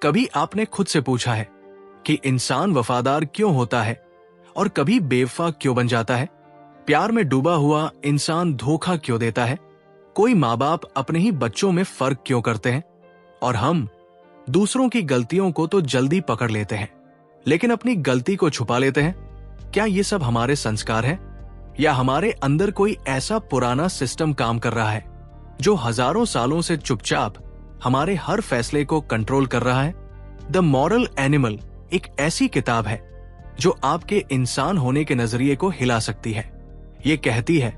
कभी आपने खुद से पूछा है कि इंसान वफादार क्यों होता है और कभी बेवफा क्यों बन जाता है? प्यार में डूबा हुआ इंसान धोखा क्यों देता है? कोई माँ बाप अपने ही बच्चों में फर्क क्यों करते हैं? और हम दूसरों की गलतियों को तो जल्दी पकड़ लेते हैं, लेकिन अपनी गलती को छुपा लेते हैं। क्या ये सब हमारे संस्कार हैं या हमारे अंदर कोई ऐसा पुराना सिस्टम काम कर रहा है जो हजारों सालों से चुपचाप हमारे हर फैसले को कंट्रोल कर रहा है? द मॉरल एनिमल एक ऐसी किताब है जो आपके इंसान होने के नजरिए को हिला सकती है। ये कहती है,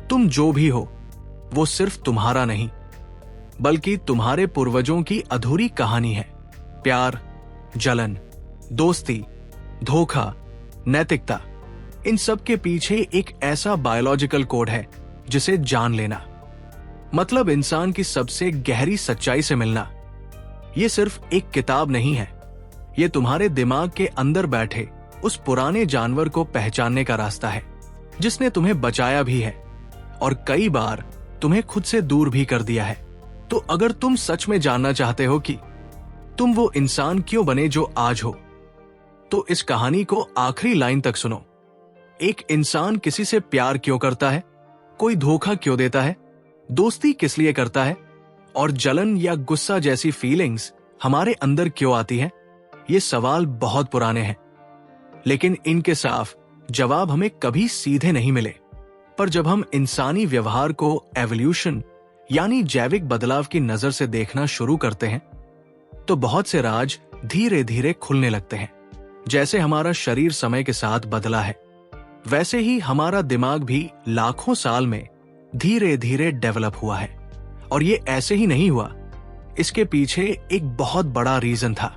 तुम जो भी हो वो सिर्फ तुम्हारा नहीं बल्कि तुम्हारे पूर्वजों की अधूरी कहानी है। प्यार, जलन, दोस्ती, धोखा, नैतिकता, इन सब के पीछे एक ऐसा बायोलॉजिकल कोड है जिसे जान लेना मतलब इंसान की सबसे गहरी सच्चाई से मिलना। ये सिर्फ एक किताब नहीं है, ये तुम्हारे दिमाग के अंदर बैठे उस पुराने जानवर को पहचानने का रास्ता है जिसने तुम्हें बचाया भी है और कई बार तुम्हें खुद से दूर भी कर दिया है। तो अगर तुम सच में जानना चाहते हो कि तुम वो इंसान क्यों बने जो आज हो, तो इस कहानी को आखिरी लाइन तक सुनो। एक इंसान किसी से प्यार क्यों करता है, कोई धोखा क्यों देता है, दोस्ती किस लिए करता है और जलन या गुस्सा जैसी फीलिंग्स हमारे अंदर क्यों आती है? ये सवाल बहुत पुराने हैं, लेकिन इनके साफ जवाब हमें कभी सीधे नहीं मिले। पर जब हम इंसानी व्यवहार को एवोल्यूशन यानी जैविक बदलाव की नजर से देखना शुरू करते हैं तो बहुत से राज धीरे धीरे खुलने लगते हैं। जैसे हमारा शरीर समय के साथ बदला है, वैसे ही हमारा दिमाग भी लाखों साल में धीरे धीरे डेवलप हुआ है। और ये ऐसे ही नहीं हुआ, इसके पीछे एक बहुत बड़ा रीजन था।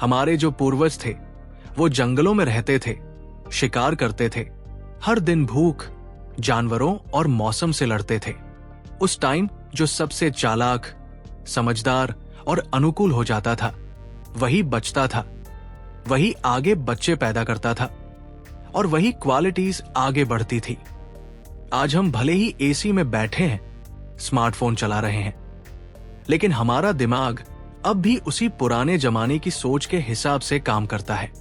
हमारे जो पूर्वज थे वो जंगलों में रहते थे, शिकार करते थे, हर दिन भूख, जानवरों और मौसम से लड़ते थे। उस टाइम जो सबसे चालाक, समझदार और अनुकूल हो जाता था वही बचता था, वही आगे बच्चे पैदा करता था और वही क्वालिटीज आगे बढ़ती थी। आज हम भले ही एसी में बैठे हैं, स्मार्टफोन चला रहे हैं, लेकिन हमारा दिमाग अब भी उसी पुराने जमाने की सोच के हिसाब से काम करता है।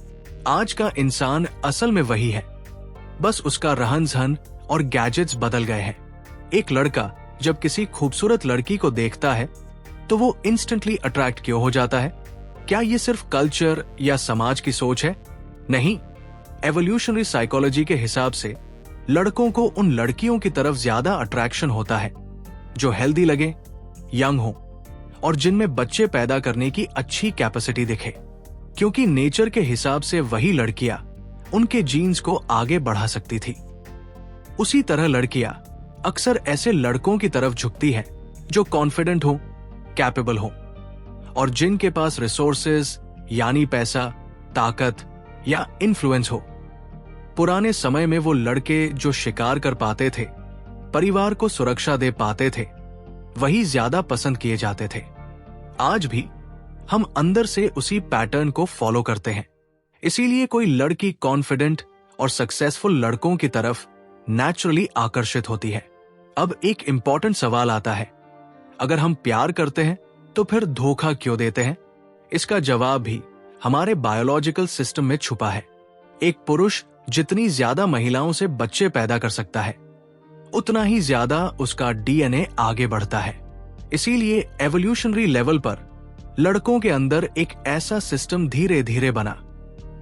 आज का इंसान असल में वही है, बस उसका रहन सहन और गैजेट्स बदल गए हैं। एक लड़का जब किसी खूबसूरत लड़की को देखता है तो वो इंस्टेंटली अट्रैक्ट क्यों हो जाता है? क्या ये सिर्फ कल्चर या समाज की सोच है? नहीं, एवोल्यूशनरी साइकोलॉजी के हिसाब से लड़कों को उन लड़कियों की तरफ ज्यादा अट्रैक्शन होता है जो हेल्दी लगे, यंग हो और जिनमें बच्चे पैदा करने की अच्छी कैपेसिटी दिखे, क्योंकि नेचर के हिसाब से वही लड़कियां उनके जीन्स को आगे बढ़ा सकती थी। उसी तरह लड़कियां अक्सर ऐसे लड़कों की तरफ झुकती है जो कॉन्फिडेंट हो, कैपेबल हो और जिनके पास रिसोर्सेज यानी पैसा, ताकत या इन्फ्लुएंस हो। पुराने समय में वो लड़के जो शिकार कर पाते थे, परिवार को सुरक्षा दे पाते थे, वही ज्यादा पसंद किए जाते थे। आज भी हम अंदर से उसी पैटर्न को फॉलो करते हैं। इसीलिए कोई लड़की कॉन्फिडेंट और सक्सेसफुल लड़कों की तरफ नेचुरली आकर्षित होती है। अब एक इंपॉर्टेंट सवाल आता है, अगर हम प्यार करते हैं तो फिर धोखा क्यों देते हैं? इसका जवाब भी हमारे बायोलॉजिकल सिस्टम में छुपा है। एक पुरुष जितनी ज्यादा महिलाओं से बच्चे पैदा कर सकता है, उतना ही ज्यादा उसका डीएनए आगे बढ़ता है। इसीलिए एवोल्यूशनरी लेवल पर लड़कों के अंदर एक ऐसा सिस्टम धीरे धीरे बना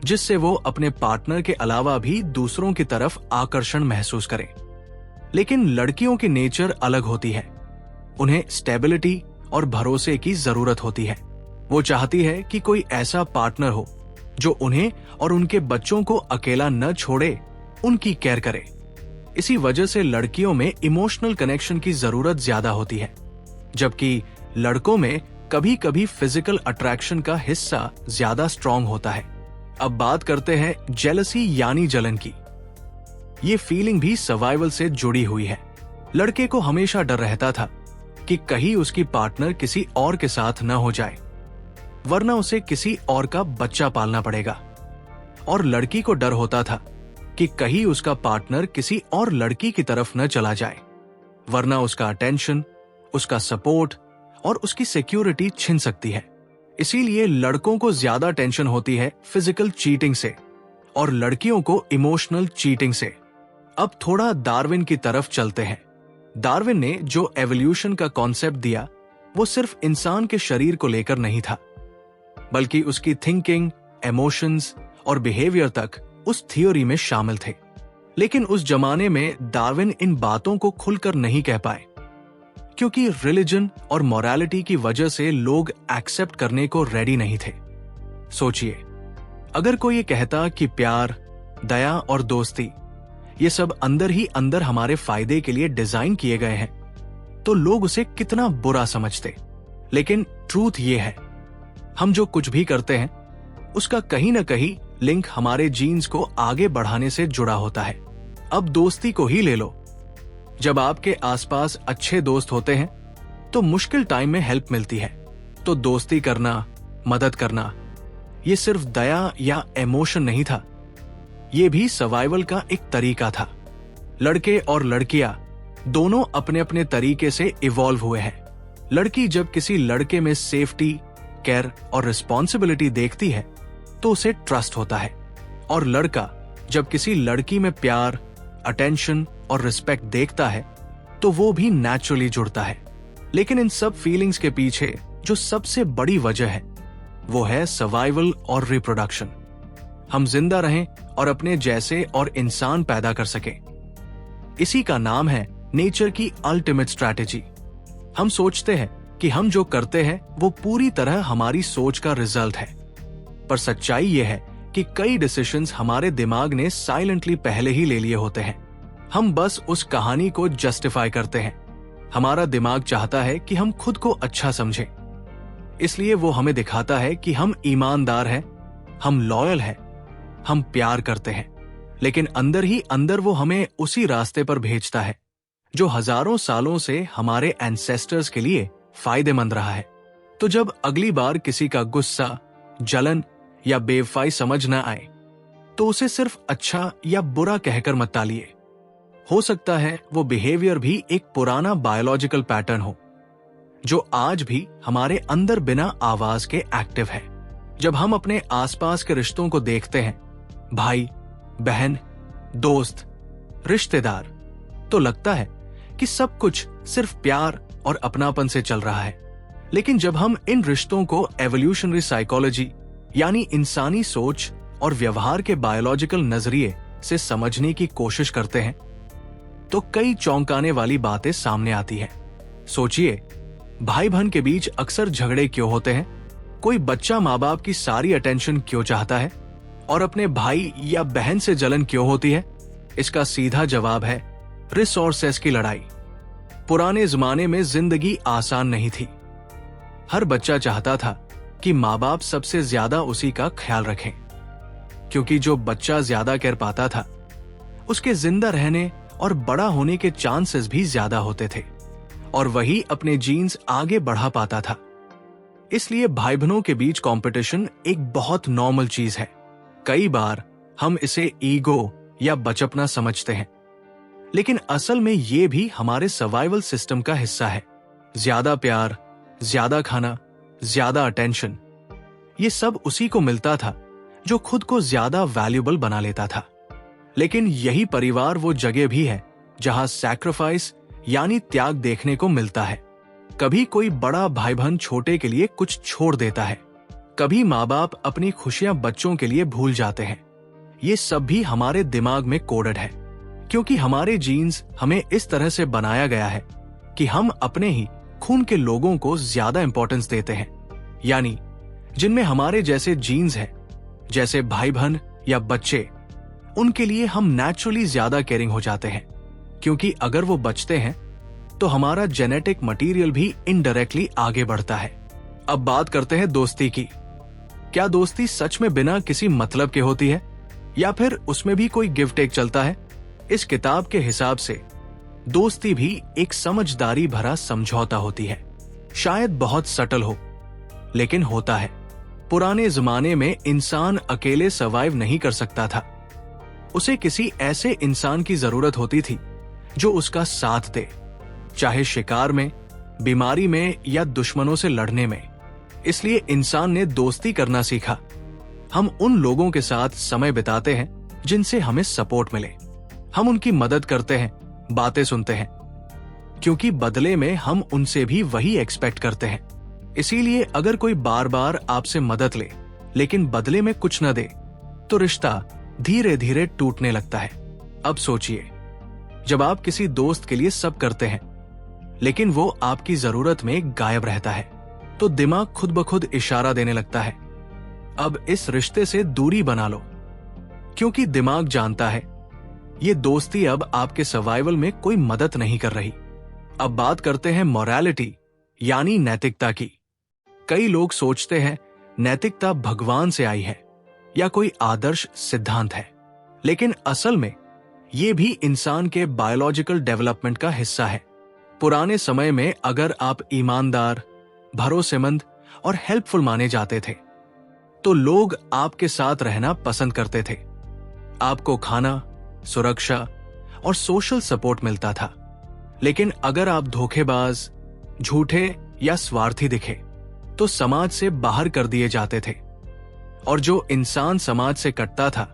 जिससे वो अपने पार्टनर के अलावा भी दूसरों की तरफ आकर्षण महसूस करें। लेकिन लड़कियों की नेचर अलग होती है। उन्हें स्टेबिलिटी और भरोसे की जरूरत होती है। वो चाहती है कि कोई ऐसा पार्टनर हो जो उन्हें और उनके बच्चों को अकेला न छोड़े, उनकी केयर करे। इसी वजह से लड़कियों में इमोशनल कनेक्शन की जरूरत ज्यादा होती है, जबकि लड़कों में कभी कभी फिजिकल अट्रैक्शन का हिस्सा ज्यादा स्ट्रॉन्ग होता है। अब बात करते हैं जेलसी यानी जलन की। ये फीलिंग भी सर्वाइवल से जुड़ी हुई है। लड़के को हमेशा डर रहता था कि कहीं उसकी पार्टनर किसी और के साथ न हो जाए, वरना उसे किसी और का बच्चा पालना पड़ेगा। और लड़की को डर होता था कि कहीं उसका पार्टनर किसी और लड़की की तरफ न चला जाए, वरना उसका अटेंशन, उसका सपोर्ट और उसकी सिक्योरिटी छिन सकती है। इसीलिए लड़कों को ज्यादा टेंशन होती है फिजिकल चीटिंग से और लड़कियों को इमोशनल चीटिंग से। अब थोड़ा डार्विन की तरफ चलते हैं। डार्विन ने जो एवोल्यूशन का कॉन्सेप्ट दिया वो सिर्फ इंसान के शरीर को लेकर नहीं था, बल्कि उसकी थिंकिंग, इमोशंस और बिहेवियर तक उस थ्योरी में शामिल थे। लेकिन उस जमाने में डार्विन इन बातों को खुलकर नहीं कह पाए, क्योंकि रिलीजन और मोरालिटी की वजह से लोग एक्सेप्ट करने को रेडी नहीं थे। सोचिए, अगर कोई ये कहता कि प्यार, दया और दोस्ती ये सब अंदर ही अंदर हमारे फायदे के लिए डिजाइन किए गए हैं, तो लोग उसे कितना बुरा समझते। लेकिन ट्रूथ ये है, हम जो कुछ भी करते हैं उसका कहीं ना कहीं लिंक हमारे जीन्स को आगे बढ़ाने से जुड़ा होता है। अब दोस्ती को ही ले लो। जब आपके आसपास अच्छे दोस्त होते हैं तो मुश्किल टाइम में हेल्प मिलती है। तो दोस्ती करना, मदद करना, ये सिर्फ दया या इमोशन नहीं था, ये भी सर्वाइवल का एक तरीका था। लड़के और लड़कियां दोनों अपने अपने तरीके से इवॉल्व हुए हैं। लड़की जब किसी लड़के में सेफ्टी, केयर और रिस्पॉन्सिबिलिटी देखती है तो उसे ट्रस्ट होता है, और लड़का जब किसी लड़की में प्यार, अटेंशन और रिस्पेक्ट देखता है तो वो भी नेचुरली जुड़ता है। लेकिन इन सब फीलिंग्स के पीछे जो सबसे बड़ी वजह है वो है सर्वाइवल और रिप्रोडक्शन। हम जिंदा रहें और अपने जैसे और इंसान पैदा कर सकें। इसी का नाम है नेचर की अल्टीमेट स्ट्रैटेजी। हम सोचते हैं कि हम जो करते हैं वो पूरी तरह हमारी सोच का रिजल्ट है, पर सच्चाई ये है कि कई डिसीजंस हमारे दिमाग ने साइलेंटली पहले ही ले लिए होते हैं। हम बस उस कहानी को जस्टिफाई करते हैं। हमारा दिमाग चाहता है कि हम खुद को अच्छा समझें, इसलिए वो हमें दिखाता है कि हम ईमानदार हैं, हम लॉयल हैं, हम प्यार करते हैं। लेकिन अंदर ही अंदर वो हमें उसी रास्ते पर भेजता है जो हजारों सालों से हमारे एंसेस्टर्स के लिए फायदेमंद रहा है। तो जब अगली बार किसी का गुस्सा, जलन या बेवफाई समझ न आए तो उसे सिर्फ अच्छा या बुरा कहकर मत टालिए। हो सकता है वो बिहेवियर भी एक पुराना बायोलॉजिकल पैटर्न हो जो आज भी हमारे अंदर बिना आवाज के एक्टिव है। जब हम अपने आसपास के रिश्तों को देखते हैं, भाई, बहन, दोस्त, रिश्तेदार, तो लगता है कि सब कुछ सिर्फ प्यार और अपनापन से चल रहा है। लेकिन जब हम इन रिश्तों को एवोल्यूशनरी साइकोलॉजी यानी इंसानी सोच और व्यवहार के बायोलॉजिकल नजरिए से समझने की कोशिश करते हैं तो कई चौंकाने वाली बातें सामने आती हैं। सोचिए, भाई बहन के बीच अक्सर झगड़े क्यों होते हैं? कोई बच्चा माँ बाप की सारी अटेंशन क्यों चाहता है और अपने भाई या बहन से जलन क्यों होती है? इसका सीधा जवाब है रिसोर्सेस की लड़ाई। पुराने जमाने में जिंदगी आसान नहीं थी। हर बच्चा चाहता था कि माँ बाप सबसे ज्यादा उसी का ख्याल रखें, क्योंकि जो बच्चा ज्यादा केयर पाता था उसके जिंदा रहने और बड़ा होने के चांसेस भी ज्यादा होते थे, और वही अपने जीन्स आगे बढ़ा पाता था। इसलिए भाई बहनों के बीच कंपटीशन एक बहुत नॉर्मल चीज है। कई बार हम इसे ईगो या बचपना समझते हैं, लेकिन असल में ये भी हमारे सर्वाइवल सिस्टम का हिस्सा है। ज्यादा प्यार, ज्यादा खाना, ज्यादा अटेंशन, ये सब उसी को मिलता था जो खुद को ज्यादा वैल्यूएबल बना लेता था। लेकिन यही परिवार वो जगह भी है जहां सैक्रिफाइस यानी त्याग देखने को मिलता है। कभी कोई बड़ा भाई बहन छोटे के लिए कुछ छोड़ देता है, कभी माँ बाप अपनी खुशियां बच्चों के लिए भूल जाते हैं। ये सब भी हमारे दिमाग में कोडेड है, क्योंकि हमारे जीन्स हमें इस तरह से बनाया गया है कि हम अपने ही खून के लोगों को ज्यादा इंपॉर्टेंस देते हैं। यानी जिनमें हमारे जैसे जीन्स हैं, जैसे भाई बहन या बच्चे, उनके लिए हम नेचुरली ज्यादा केयरिंग हो जाते हैं, क्योंकि अगर वो बचते हैं तो हमारा जेनेटिक मटेरियल भी इनडायरेक्टली आगे बढ़ता है। अब बात करते हैं दोस्ती की। क्या दोस्ती सच में बिना किसी मतलब के होती है, या फिर उसमें भी कोई गिव टेक चलता है? इस किताब के हिसाब से दोस्ती भी एक समझदारी भरा समझौता होती है। शायद बहुत सटल हो, लेकिन होता है। पुराने जमाने में इंसान अकेले सर्वाइव नहीं कर सकता था। उसे किसी ऐसे इंसान की जरूरत होती थी जो उसका साथ दे, चाहे शिकार में, बीमारी में या दुश्मनों से लड़ने में। इसलिए इंसान ने दोस्ती करना सीखा। हम उन लोगों के साथ समय बिताते हैं जिनसे हमें सपोर्ट मिले। हम उनकी मदद करते हैं, बातें सुनते हैं, क्योंकि बदले में हम उनसे भी वही एक्सपेक्ट करते हैं। इसीलिए अगर कोई बार बार आपसे मदद ले लेकिन बदले में कुछ न दे, तो रिश्ता धीरे धीरे टूटने लगता है। अब सोचिए, जब आप किसी दोस्त के लिए सब करते हैं लेकिन वो आपकी जरूरत में गायब रहता है, तो दिमाग खुद ब खुद इशारा देने लगता है, अब इस रिश्ते से दूरी बना लो। क्योंकि दिमाग जानता है ये दोस्ती अब आपके सर्वाइवल में कोई मदद नहीं कर रही। अब बात करते हैं मोरालिटी यानी नैतिकता की। कई लोग सोचते हैं नैतिकता भगवान से आई है या कोई आदर्श सिद्धांत है, लेकिन असल में ये भी इंसान के बायोलॉजिकल डेवलपमेंट का हिस्सा है। पुराने समय में अगर आप ईमानदार, भरोसेमंद और हेल्पफुल माने जाते थे, तो लोग आपके साथ रहना पसंद करते थे। आपको खाना, सुरक्षा और सोशल सपोर्ट मिलता था। लेकिन अगर आप धोखेबाज, झूठे या स्वार्थी दिखे, तो समाज से बाहर कर दिए जाते थे। और जो इंसान समाज से कटता था,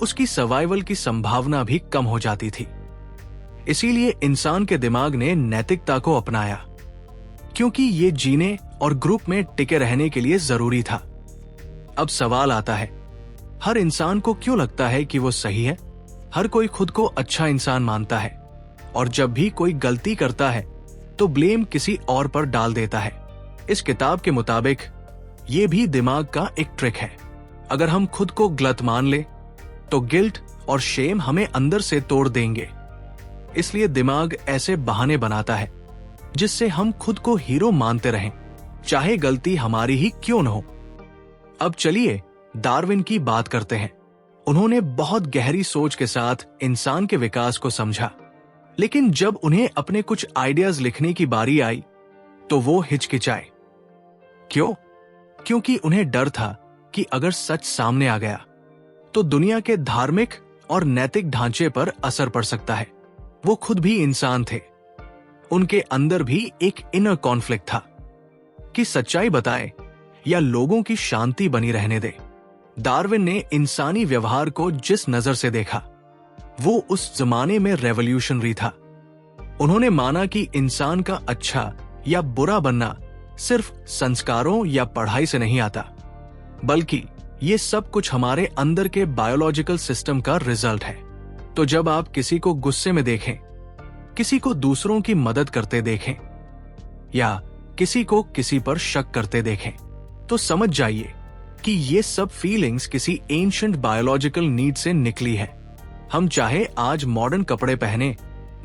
उसकी सर्वाइवल की संभावना भी कम हो जाती थी। इसीलिए इंसान के दिमाग ने नैतिकता को अपनाया, क्योंकि ये जीने और ग्रुप में टिके रहने के लिए जरूरी था। अब सवाल आता है, हर इंसान को क्यों लगता है कि वो सही है? हर कोई खुद को अच्छा इंसान मानता है, और जब भी कोई गलती करता है तो ब्लेम किसी और पर डाल देता है। इस किताब के मुताबिक ये भी दिमाग का एक ट्रिक है। अगर हम खुद को गलत मान ले तो गिल्ट और शेम हमें अंदर से तोड़ देंगे। इसलिए दिमाग ऐसे बहाने बनाता है जिससे हम खुद को हीरो मानते रहें, चाहे गलती हमारी ही क्यों न हो। अब चलिए डार्विन की बात करते हैं। उन्होंने बहुत गहरी सोच के साथ इंसान के विकास को समझा, लेकिन जब उन्हें अपने कुछ आइडियाज लिखने की बारी आई तो वो हिचकिचाए। क्यों? क्योंकि उन्हें डर था कि अगर सच सामने आ गया तो दुनिया के धार्मिक और नैतिक ढांचे पर असर पड़ सकता है। वो खुद भी इंसान थे, उनके अंदर भी एक इनर कॉन्फ्लिक्ट था कि सच्चाई बताए या लोगों की शांति बनी रहने दे। डार्विन ने इंसानी व्यवहार को जिस नजर से देखा, वो उस जमाने में रेवोल्यूशनरी था। उन्होंने माना कि इंसान का अच्छा या बुरा बनना सिर्फ संस्कारों या पढ़ाई से नहीं आता, बल्कि ये सब कुछ हमारे अंदर के बायोलॉजिकल सिस्टम का रिजल्ट है। तो जब आप किसी को गुस्से में देखें, किसी को दूसरों की मदद करते देखें या किसी को किसी पर शक करते देखें, तो समझ जाइए कि ये सब फीलिंग्स किसी एंशिएंट बायोलॉजिकल नीड से निकली है। हम चाहे आज मॉडर्न कपड़े पहने,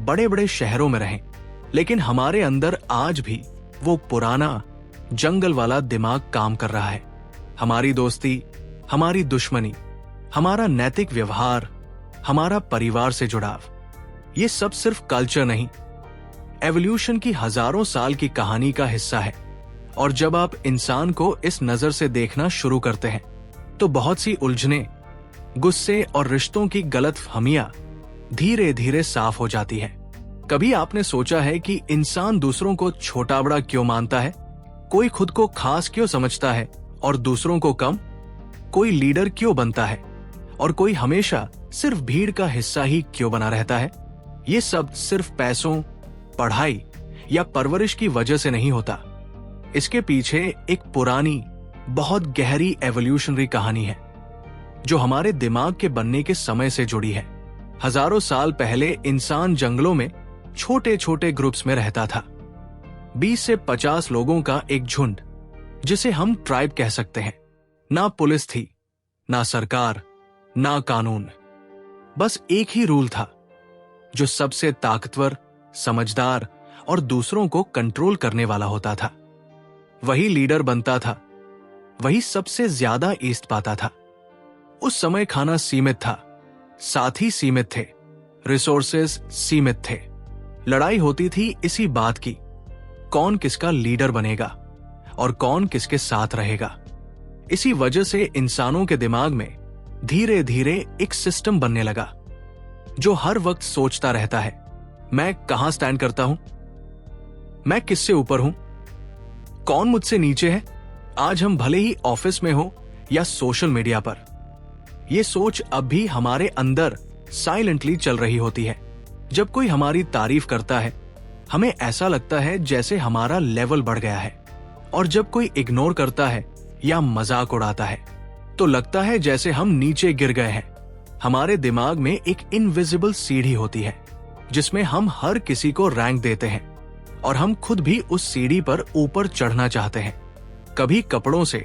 बड़े बड़े शहरों में रहें, लेकिन हमारे अंदर आज भी वो पुराना जंगल वाला दिमाग काम कर रहा है। हमारी दोस्ती, हमारी दुश्मनी, हमारा नैतिक व्यवहार, हमारा परिवार से जुड़ाव, ये सब सिर्फ कल्चर नहीं, एवोल्यूशन की हजारों साल की कहानी का हिस्सा है। और जब आप इंसान को इस नजर से देखना शुरू करते हैं, तो बहुत सी उलझने, गुस्से और रिश्तों की गलतफहमियां धीरे धीरे साफ हो जाती है। कभी आपने सोचा है कि इंसान दूसरों को छोटा बड़ा क्यों मानता है? कोई खुद को खास क्यों समझता है और दूसरों को कम? कोई लीडर क्यों बनता है और कोई हमेशा सिर्फ भीड़ का हिस्सा ही क्यों बना रहता है? ये सब सिर्फ पैसों, पढ़ाई या परवरिश की वजह से नहीं होता। इसके पीछे एक पुरानी, बहुत गहरी एवोल्यूशनरी कहानी है, जो हमारे दिमाग के बनने के समय से जुड़ी है। हजारों साल पहले इंसान जंगलों में छोटे छोटे ग्रुप्स में रहता था। 20 से 50 लोगों का एक झुंड, जिसे हम ट्राइब कह सकते हैं। ना पुलिस थी, ना सरकार, ना कानून। बस एक ही रूल था, जो सबसे ताकतवर, समझदार और दूसरों को कंट्रोल करने वाला होता था। वही लीडर बनता था, वही सबसे ज्यादा ईस्ट पाता था। उस समय खाना सीमित था, साथी सीमित थे, रिसोर्सेज सीमित थे। लड़ाई होती थी इसी बात की, कौन किसका लीडर बनेगा और कौन किसके साथ रहेगा। इसी वजह से इंसानों के दिमाग में धीरे धीरे एक सिस्टम बनने लगा, जो हर वक्त सोचता रहता है, मैं कहां स्टैंड करता हूं, मैं किससे ऊपर हूं, कौन मुझसे नीचे है आज हम भले ही ऑफिस में हो या सोशल मीडिया पर, ये सोच अब भी हमारे अंदर साइलेंटली चल रही होती है। जब कोई हमारी तारीफ करता है, हमें ऐसा लगता है जैसे हमारा लेवल बढ़ गया है, और जब कोई इग्नोर करता है या मजाक उड़ाता है तो लगता है जैसे हम नीचे गिर गए हैं। हमारे दिमाग में एक इनविजिबल सीढ़ी होती है जिसमें हम हर किसी को रैंक देते हैं, और हम खुद भी उस सीढ़ी पर ऊपर चढ़ना चाहते हैं, कभी कपड़ों से,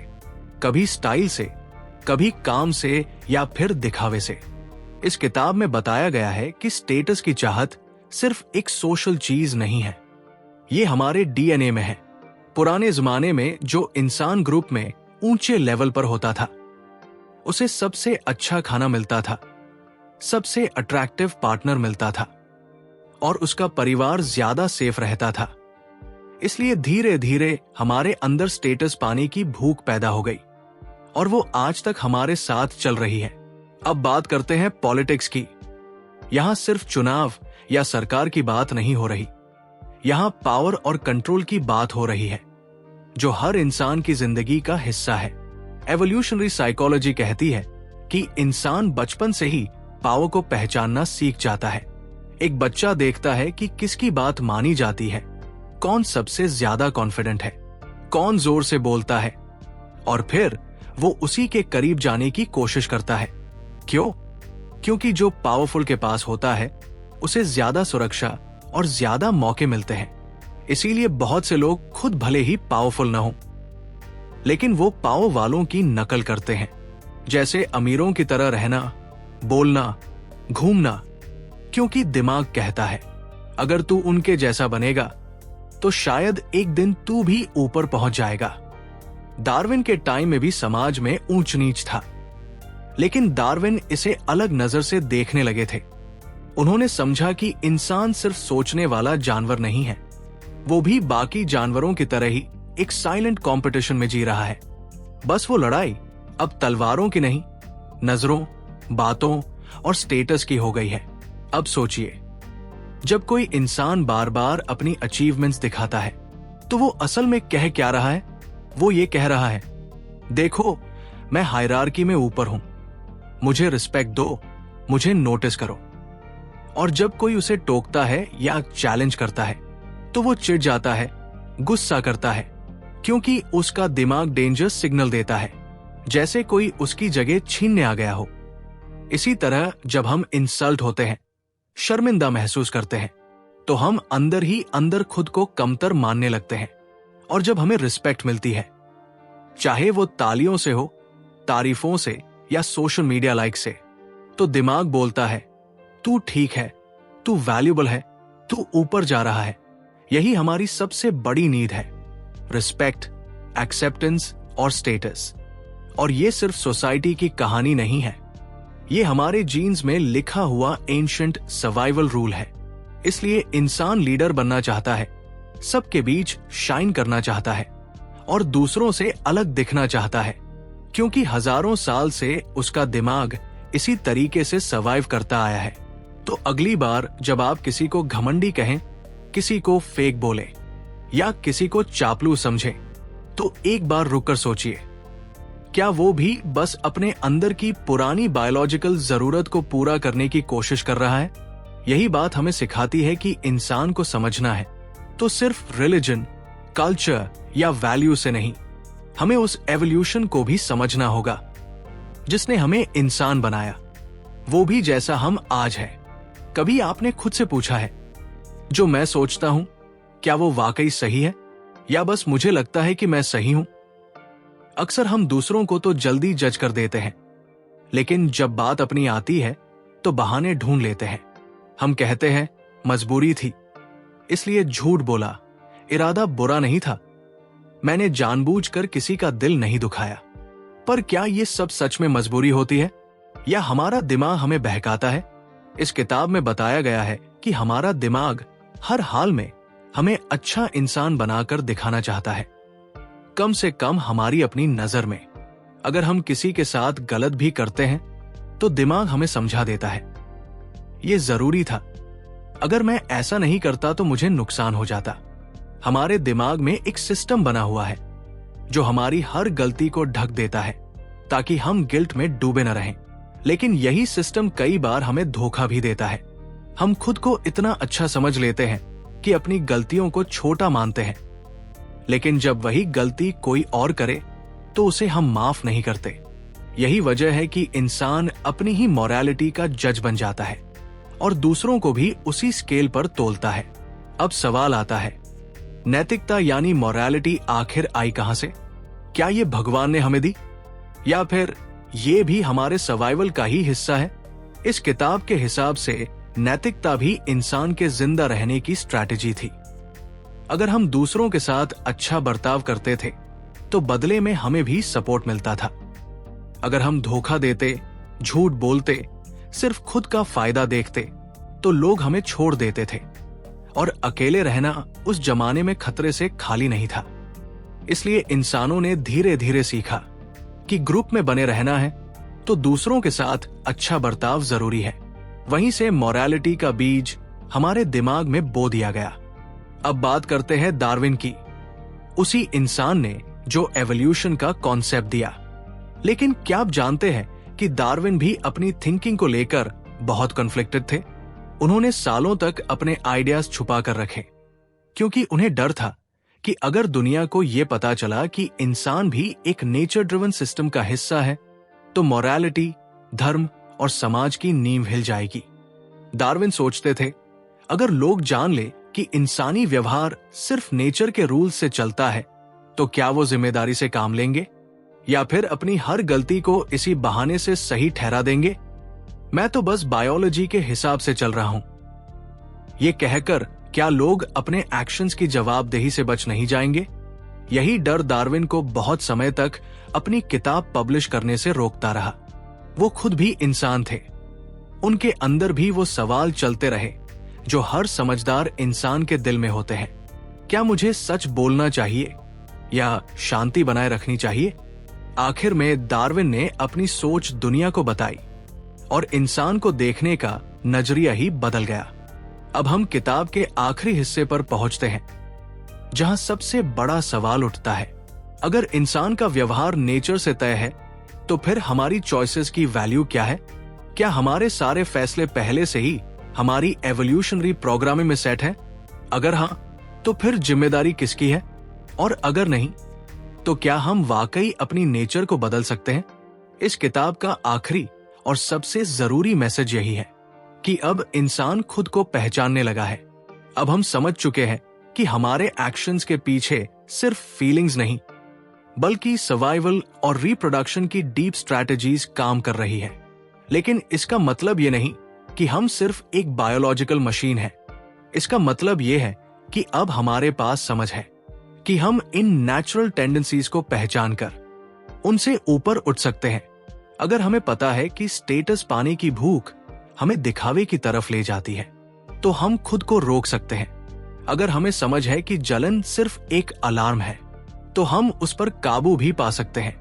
कभी स्टाइल से, कभी काम से, या फिर दिखावे से। इस किताब में बताया गया है कि स्टेटस की चाहत सिर्फ एक सोशल चीज नहीं है, ये हमारे डीएनए में है। पुराने जमाने में जो इंसान ग्रुप में ऊंचे लेवल पर होता था, उसे सबसे अच्छा खाना मिलता था, सबसे अट्रैक्टिव पार्टनर मिलता था, और उसका परिवार ज्यादा सेफ रहता था। इसलिए धीरे धीरे हमारे अंदर स्टेटस पाने की भूख पैदा हो गई, और वो आज तक हमारे साथ चल रही है। अब बात करते हैं पॉलिटिक्स की। यहां सिर्फ चुनाव या सरकार की बात नहीं हो रही, यहां पावर और कंट्रोल की बात हो रही है, जो हर इंसान की जिंदगी का हिस्सा है। एवोल्यूशनरी साइकोलॉजी कहती है कि इंसान बचपन से ही पावर को पहचानना सीख जाता है। एक बच्चा देखता है कि किसकी बात मानी जाती है, कौन सबसे ज्यादा कॉन्फिडेंट है, कौन जोर से बोलता है, और फिर वो उसी के करीब जाने की कोशिश करता है। क्यों? क्योंकि जो पावरफुल के पास होता है उसे ज्यादा सुरक्षा और ज्यादा मौके मिलते हैं। इसीलिए बहुत से लोग खुद भले ही पावरफुल न हो, लेकिन वो पावर वालों की नकल करते हैं, जैसे अमीरों की तरह रहना, बोलना, घूमना, क्योंकि दिमाग कहता है अगर तू उनके जैसा बनेगा तो शायद एक दिन तू भी ऊपर पहुंच जाएगा। डार्विन के टाइम में भी समाज में ऊंच नीच था, लेकिन डार्विन इसे अलग नजर से देखने लगे थे। उन्होंने समझा कि इंसान सिर्फ सोचने वाला जानवर नहीं है, वो भी बाकी जानवरों की तरह ही एक साइलेंट कंपटीशन में जी रहा है। बस वो लड़ाई अब तलवारों की नहीं, नजरों, बातों और स्टेटस की हो गई है। अब सोचिए, जब कोई इंसान बार बार अपनी अचीवमेंट्स दिखाता है तो वो असल में कह क्या रहा है? वो ये कह रहा है, देखो मैं हायरार्की में ऊपर हूं, मुझे रिस्पेक्ट दो, मुझे नोटिस करो। और जब कोई उसे टोकता है या चैलेंज करता है तो वो चिढ़ जाता है, गुस्सा करता है, क्योंकि उसका दिमाग डेंजर सिग्नल देता है, जैसे कोई उसकी जगह छीनने आ गया हो। इसी तरह जब हम इंसल्ट होते हैं, शर्मिंदा महसूस करते हैं, तो हम अंदर ही अंदर खुद को कमतर मानने लगते हैं। और जब हमें रिस्पेक्ट मिलती है, चाहे वो तालियों से हो, तारीफों से, या सोशल मीडिया लाइक से, तो दिमाग बोलता है तू ठीक है, तू वैल्यूबल है, तू ऊपर जा रहा है। यही हमारी सबसे बड़ी नीड है, रिस्पेक्ट, एक्सेप्टेंस और स्टेटस। और ये सिर्फ सोसाइटी की कहानी नहीं है, ये हमारे जीन्स में लिखा हुआ एंशिएंट सर्वाइवल रूल है। इसलिए इंसान लीडर बनना चाहता है, सबके बीच शाइन करना चाहता है, और दूसरों से अलग दिखना चाहता है, क्योंकि हजारों साल से उसका दिमाग इसी तरीके से सर्वाइव करता आया है। तो अगली बार जब आप किसी को घमंडी कहें, किसी को फेक बोले, या किसी को चापलूस समझें, तो एक बार रुककर सोचिए, क्या वो भी बस अपने अंदर की पुरानी बायोलॉजिकल जरूरत को पूरा करने की कोशिश कर रहा है? यही बात हमें सिखाती है कि इंसान को समझना है तो सिर्फ रिलीजन, कल्चर या वैल्यू से नहीं, हमें उस एवोल्यूशन को भी समझना होगा जिसने हमें इंसान बनाया, वो भी जैसा हम आज हैं। कभी आपने खुद से पूछा है, जो मैं सोचता हूं क्या वो वाकई सही है, या बस मुझे लगता है कि मैं सही हूं? अक्सर हम दूसरों को तो जल्दी जज कर देते हैं, लेकिन जब बात अपनी आती है तो बहाने ढूंढ लेते हैं। हम कहते हैं मजबूरी थी, इसलिए झूठ बोला, इरादा बुरा नहीं था, मैंने जानबूझकर किसी का दिल नहीं दुखाया। पर क्या ये सब सच में मजबूरी होती है, या हमारा दिमाग हमें बहकाता है? इस किताब में बताया गया है कि हमारा दिमाग हर हाल में हमें अच्छा इंसान बनाकर दिखाना चाहता है, कम से कम हमारी अपनी नजर में। अगर हम किसी के साथ गलत भी करते हैं तो दिमाग हमें समझा देता है, ये जरूरी था, अगर मैं ऐसा नहीं करता तो मुझे नुकसान हो जाता। हमारे दिमाग में एक सिस्टम बना हुआ है, जो हमारी हर गलती को ढक देता है ताकि हम गिल्ट में डूबे न रहें। लेकिन यही सिस्टम कई बार हमें धोखा भी देता है। हम खुद को इतना अच्छा समझ लेते हैं कि अपनी गलतियों को छोटा मानते हैं, लेकिन जब वही गलती कोई और करे तो उसे हम माफ नहीं करते। यही वजह है कि इंसान अपनी ही मॉरलिटी का जज बन जाता है और दूसरों को भी उसी स्केल पर तोलता है। अब सवाल आता है, नैतिकता यानी मॉरलिटी आखिर आई कहां से? क्या ये भगवान ने हमें दी, या फिर ये भी हमारे सर्वाइवल का ही हिस्सा है? इस किताब के हिसाब से नैतिकता भी इंसान के जिंदा रहने की स्ट्रैटेजी थी। अगर हम दूसरों के साथ अच्छा बर्ताव करते थे तो बदले में हमें भी सपोर्ट मिलता था। अगर हम धोखा देते, झूठ बोलते, सिर्फ खुद का फायदा देखते तो लोग हमें छोड़ देते थे, और अकेले रहना उस जमाने में खतरे से खाली नहीं था। इसलिए इंसानों ने धीरे धीरे सीखा कि ग्रुप में बने रहना है तो दूसरों के साथ अच्छा बर्ताव जरूरी है। वहीं से मॉरलिटी का बीज हमारे दिमाग में बो दिया गया। अब बात करते हैं डार्विन की, उसी इंसान ने जो एवोल्यूशन का कॉन्सेप्ट दिया। लेकिन क्या आप जानते हैं कि डार्विन भी अपनी थिंकिंग को लेकर बहुत कॉन्फ्लिक्टेड थे? उन्होंने सालों तक अपने आइडियाज छुपा कर रखे, क्योंकि उन्हें डर था कि अगर दुनिया को यह पता चला कि इंसान भी एक नेचर ड्रिवन सिस्टम का हिस्सा है तो मॉरलिटी, धर्म और समाज की नींव हिल जाएगी। डार्विन सोचते थे, अगर लोग जान ले कि इंसानी व्यवहार सिर्फ नेचर के रूल से चलता है तो क्या वो जिम्मेदारी से काम लेंगे, या फिर अपनी हर गलती को इसी बहाने से सही ठहरा देंगे? मैं तो बस बायोलॉजी के हिसाब से चल रहा हूं, ये कहकर क्या लोग अपने एक्शंस की जवाबदेही से बच नहीं जाएंगे? यही डर डार्विन को बहुत समय तक अपनी किताब पब्लिश करने से रोकता रहा। वो खुद भी इंसान थे, उनके अंदर भी वो सवाल चलते रहे जो हर समझदार इंसान के दिल में होते हैं। क्या मुझे सच बोलना चाहिए या शांति बनाए रखनी चाहिए? आखिर में डार्विन ने अपनी सोच दुनिया को बताई और इंसान को देखने का नजरिया ही बदल गया। अब हम किताब के आखिरी हिस्से पर पहुंचते हैं, जहां सबसे बड़ा सवाल उठता है, अगर इंसान का व्यवहार नेचर से तय है तो फिर हमारी चॉइसेस की वैल्यू क्या है? क्या हमारे सारे फैसले पहले से ही हमारी एवोल्यूशनरी प्रोग्रामिंग में सेट है? अगर हां, तो फिर जिम्मेदारी किसकी है? और अगर नहीं, तो क्या हम वाकई अपनी नेचर को बदल सकते हैं? इस किताब का आखिरी और सबसे जरूरी मैसेज यही है कि अब इंसान खुद को पहचानने लगा है। अब हम समझ चुके हैं कि हमारे एक्शंस के पीछे सिर्फ फीलिंग्स नहीं, बल्कि सर्वाइवल और रिप्रोडक्शन की डीप स्ट्रैटेजीज काम कर रही है। लेकिन इसका मतलब ये नहीं कि हम सिर्फ एक बायोलॉजिकल मशीन है। इसका मतलब ये है कि अब हमारे पास समझ है कि हम इन नेचुरल टेंडेंसीज को पहचान कर उनसे ऊपर उठ सकते हैं। अगर हमें पता है कि स्टेटस पाने की भूख हमें दिखावे की तरफ ले जाती है, तो हम खुद को रोक सकते हैं। अगर हमें समझ है कि जलन सिर्फ एक अलार्म है, तो हम उस पर काबू भी पा सकते हैं।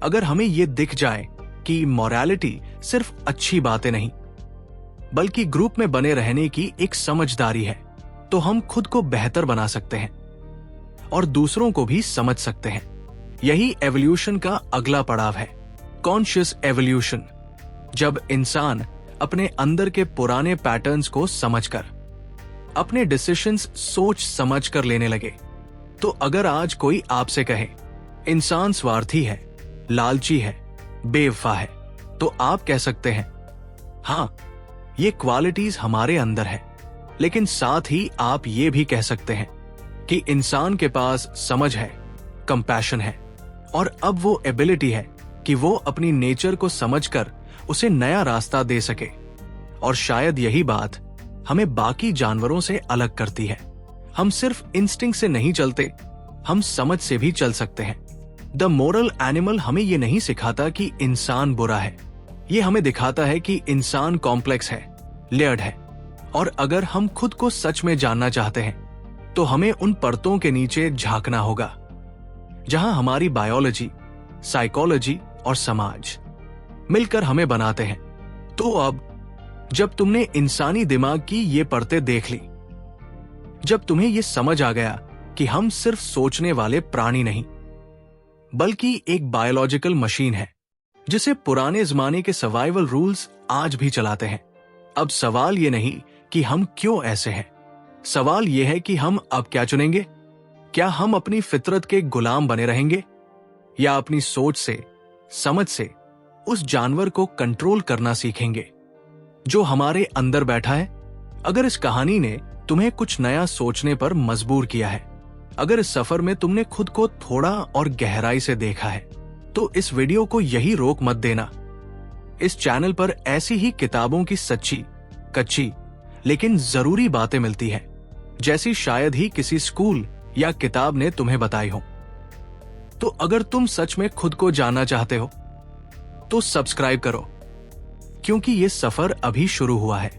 अगर हमें ये दिख जाए कि मॉरलिटी सिर्फ अच्छी बातें नहीं, बल्कि ग्रुप में बने रहने की एक समझदारी है, तो हम खुद को बेहतर बना सकते हैं और दूसरों को भी समझ सकते हैं। यही एवोल्यूशन का अगला पड़ाव है, कॉन्शियस एवोल्यूशन। जब इंसान अपने अंदर के पुराने पैटर्न्स को समझकर अपने डिसीजंस सोच समझ कर लेने लगे। तो अगर आज कोई आपसे कहे इंसान स्वार्थी है, लालची है, बेवफा है, तो आप कह सकते हैं, हाँ, ये क्वालिटीज हमारे अंदर है। लेकिन साथ ही आप ये भी कह सकते हैं कि इंसान के पास समझ है, कंपैशन है, और अब वो एबिलिटी है कि वो अपनी नेचर को समझकर उसे नया रास्ता दे सके। और शायद यही बात हमें बाकी जानवरों से अलग करती है। हम सिर्फ इंस्टिंक्ट से नहीं चलते, हम समझ से भी चल सकते हैं। द मोरल एनिमल हमें ये नहीं सिखाता कि इंसान बुरा है, ये हमें दिखाता है कि इंसान कॉम्प्लेक्स है, लेयर्ड है, और अगर हम खुद को सच में जानना चाहते हैं तो हमें उन परतों के नीचे झांकना होगा जहां हमारी बायोलॉजी, साइकोलॉजी और समाज मिलकर हमें बनाते हैं। तो अब जब तुमने इंसानी दिमाग की ये परतें देख ली, जब तुम्हें ये समझ आ गया कि हम सिर्फ सोचने वाले प्राणी नहीं बल्कि एक बायोलॉजिकल मशीन है जिसे पुराने जमाने के सर्वाइवल रूल्स आज भी चलाते हैं। अब सवाल ये नहीं कि हम क्यों ऐसे हैं, सवाल ये है कि हम अब क्या चुनेंगे। क्या हम अपनी फितरत के गुलाम बने रहेंगे या अपनी सोच से, समझ से उस जानवर को कंट्रोल करना सीखेंगे जो हमारे अंदर बैठा है। अगर इस कहानी ने तुम्हें कुछ नया सोचने पर मजबूर किया है, अगर इस सफर में तुमने खुद को थोड़ा और गहराई से देखा है, तो इस वीडियो को यही रोक मत देना। इस चैनल पर ऐसी ही किताबों की सच्ची, कच्ची लेकिन जरूरी बातें मिलती हैं, जैसी शायद ही किसी स्कूल या किताब ने तुम्हें बताई हो। तो अगर तुम सच में खुद को जानना चाहते हो तो सब्सक्राइब करो, क्योंकि ये सफर अभी शुरू हुआ है।